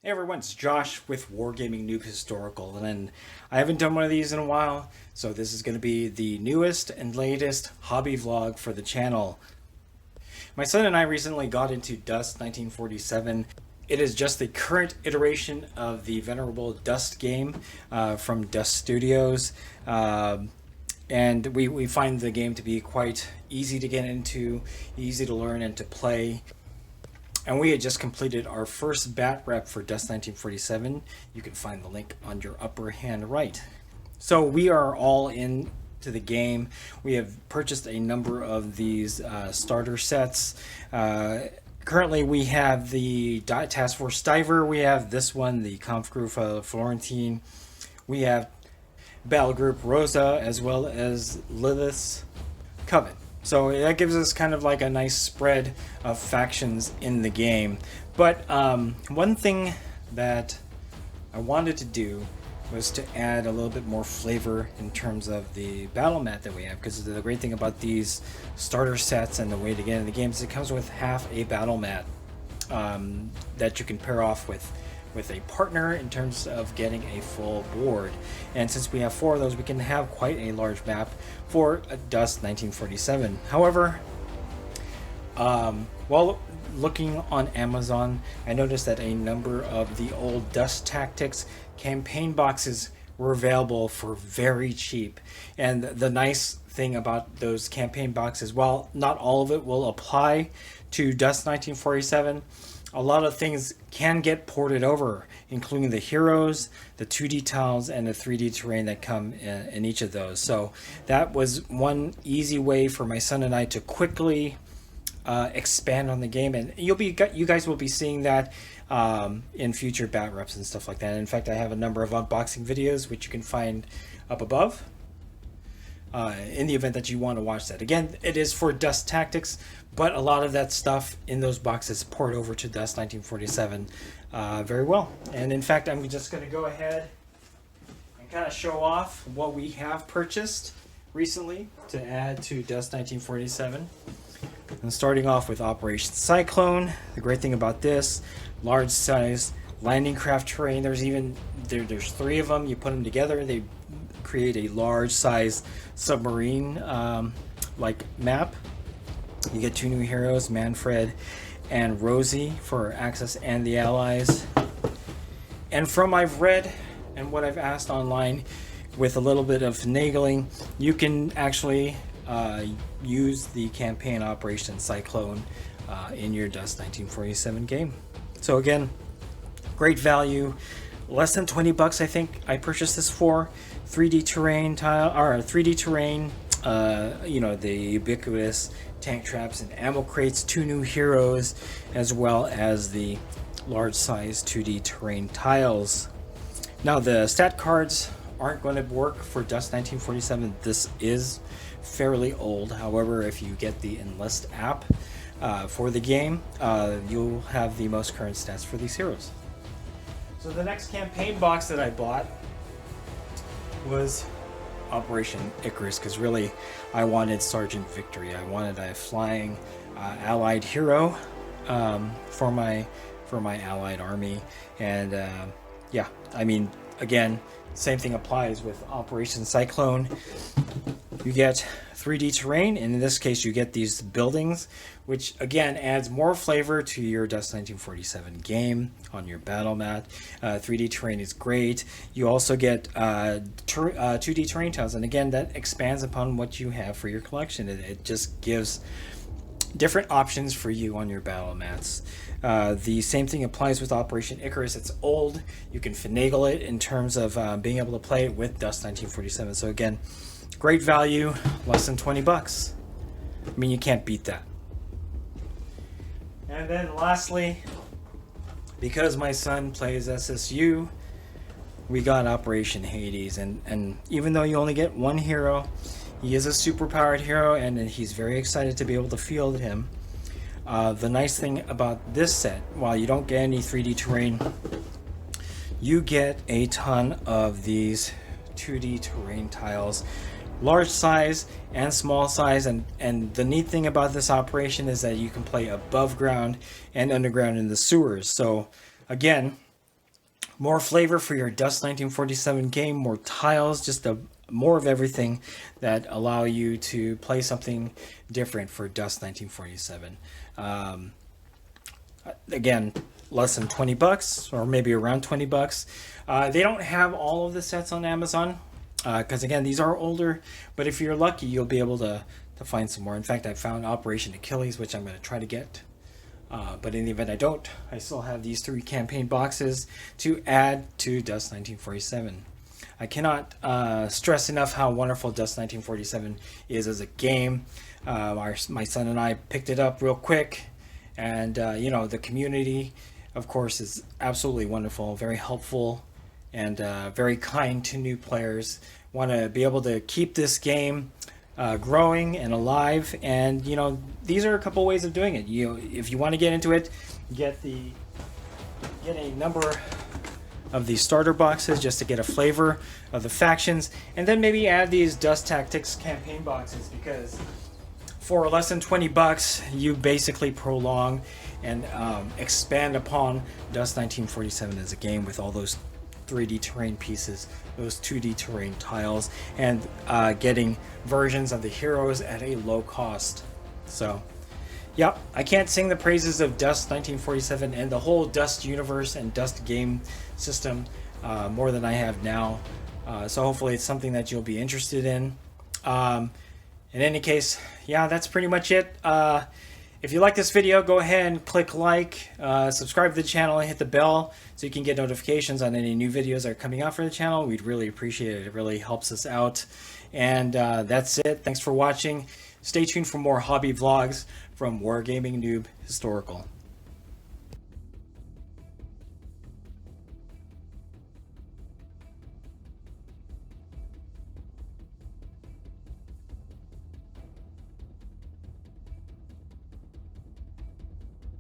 Hey everyone, it's Josh with WarGamingNewb Historical, and I haven't done one of these in a while, so this is going to be the newest and latest hobby vlog for the channel. My son and I recently got into Dust 1947. It is just the current iteration of the venerable Dust game from Dust Studios, and we find the game to be quite easy to get into, easy to learn and to play. And we had just completed our first bat rep for Dust 1947. You can find the link on your upper hand right. So we are all in to the game. We have purchased a number of these starter sets. Currently we have the Task Force Diver. We have this one, the Kampfgruppe Florentine. We have Battle Group Rosa, as well as Lilith's Coven. So that gives us kind of like a nice spread of factions in the game. But one thing that I wanted to do was to add a little bit more flavor in terms of the battle mat that we have. Because the great thing about these starter sets and the way to get in the game is it comes with half a battle mat that you can pair off with a partner in terms of getting a full board. And since we have 4 of those, we can have quite a large map for Dust 1947. However, while looking on Amazon, I noticed that a number of the old Dust Tactics campaign boxes were available for very cheap. And the nice thing about those campaign boxes, while not all of it will apply to Dust 1947, a lot of things can get ported over, including the heroes, the 2D tiles, and the 3D terrain that come in each of those. So that was one easy way for my son and I to quickly expand on the game, and you guys will be seeing that in future bat reps and stuff like that. And in fact, I have a number of unboxing videos which you can find up above. In the event that you want to watch that. Again, it is for Dust Tactics, but a lot of that stuff in those boxes poured over to Dust 1947 very well. And in fact, I'm just going to go ahead and kind of show off what we have purchased recently to add to Dust 1947. And starting off with Operation Cyclone. The great thing about this, large size landing craft terrain. There's 3 of them. You put them together, they create a large size submarine like map. You get 2 new heroes, Manfred and Rosie, for Axis and the Allies. And from I've read and what I've asked online, with a little bit of finagling, you can actually use the campaign Operation Cyclone in your Dust 1947 game. So again, great value. Less than 20 bucks, I think I purchased this for. 3D terrain tile, or 3D terrain, you know, the ubiquitous tank traps and ammo crates, 2 new heroes, as well as the large size 2D terrain tiles. Now the stat cards aren't going to work for Dust 1947. This is fairly old. However, if you get the Enlist app for the game, you'll have the most current stats for these heroes. So the next campaign box that I bought was Operation Icarus, because really I wanted Sergeant Victory. I wanted a flying allied hero for my allied army. And yeah, I mean, again, same thing applies with Operation Cyclone. You get 3D terrain, and in this case you get these buildings, which again adds more flavor to your Dust 1947 game on your battle mat. 3D terrain is great. You also get 2D terrain tiles, and again that expands upon what you have for your collection. It just gives different options for you on your battle mats. The same thing applies with Operation Icarus. It's old. You can finagle it in terms of being able to play it with Dust 1947. So again, great value, less than 20 bucks. I mean, you can't beat that. And then lastly, because my son plays SSU, we got Operation Hades. And even though you only get 1 hero, he is a superpowered hero, and he's very excited to be able to field him. The nice thing about this set, while you don't get any 3D terrain, you get a ton of these 2D terrain tiles, large size and small size, and the neat thing about this operation is that you can play above ground and underground in the sewers. So again, more flavor for your Dust 1947 game, more tiles, just more of everything that allow you to play something different for Dust 1947. Again, less than $20 or maybe around $20. They don't have all of the sets on Amazon because again, these are older, but if you're lucky, you'll be able to find some more. In fact, I found Operation Achilles, which I'm going to try to get. But in the event I don't, I still have these 3 campaign boxes to add to Dust 1947. I cannot stress enough how wonderful Dust 1947 is as a game. My son and I picked it up real quick, and you know, the community, of course, is absolutely wonderful, very helpful, and very kind to new players. Want to be able to keep this game growing and alive, and you know, these are a couple ways of doing it. If you want to get into it, get a number of these starter boxes just to get a flavor of the factions, and then maybe add these Dust Tactics campaign boxes, because for less than $20 you basically prolong and expand upon Dust 1947 as a game with all those 3D terrain pieces, those 2D terrain tiles, and getting versions of the heroes at a low cost. So yeah, I can't sing the praises of Dust 1947 and the whole Dust universe and Dust game system more than I have now. So hopefully it's something that you'll be interested in. In any case, yeah, that's pretty much it. If you like this video, go ahead and click like, subscribe to the channel, and hit the bell so you can get notifications on any new videos that are coming out for the channel. We'd really appreciate it. It really helps us out. And that's it. Thanks for watching. Stay tuned for more hobby vlogs from WarGamingNewb Historical.